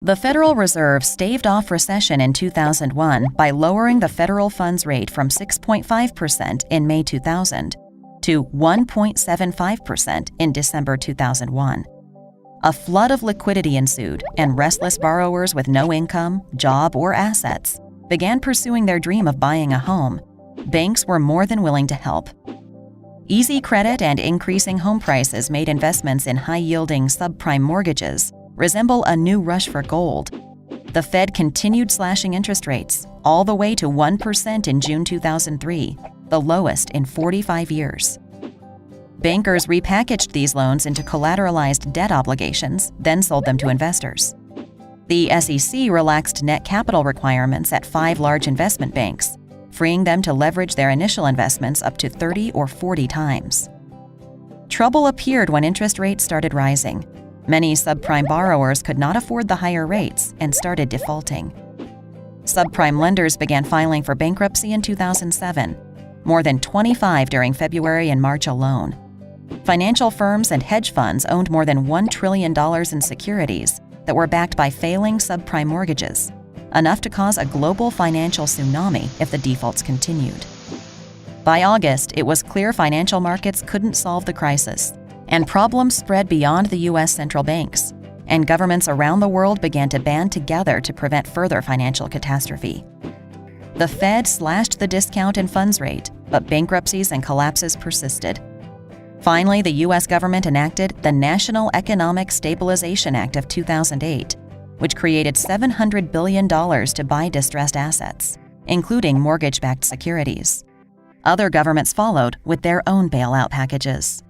The Federal Reserve staved off recession in 2001 by lowering the federal funds rate from 6.5% in May 2000 to 1.75% in December 2001. A flood of liquidity ensued, and restless borrowers with no income, job, or assets began pursuing their dream of buying a home. Banks were more than willing to help. Easy credit and increasing home prices made investments in high-yielding subprime mortgages resemble a new rush for gold. The Fed continued slashing interest rates, all the way to 1% in June 2003, the lowest in 45 years. Bankers repackaged these loans into collateralized debt obligations, then sold them to investors. The SEC relaxed net capital requirements at 5 large investment banks, freeing them to leverage their initial investments up to 30 or 40 times. Trouble appeared when interest rates started rising. Many subprime borrowers could not afford the higher rates and started defaulting. Subprime lenders began filing for bankruptcy in 2007, more than 25 during February and March alone. Financial firms and hedge funds owned more than $1 trillion in securities that were backed by failing subprime mortgages, enough to cause a global financial tsunami if the defaults continued. By August, it was clear financial markets couldn't solve the crisis, and problems spread beyond the U.S. central banks, and governments around the world began to band together to prevent further financial catastrophe. The Fed slashed the discount and funds rate, but bankruptcies and collapses persisted. Finally, the U.S. government enacted the National Economic Stabilization Act of 2008, which created $700 billion to buy distressed assets, including mortgage-backed securities. Other governments followed with their own bailout packages.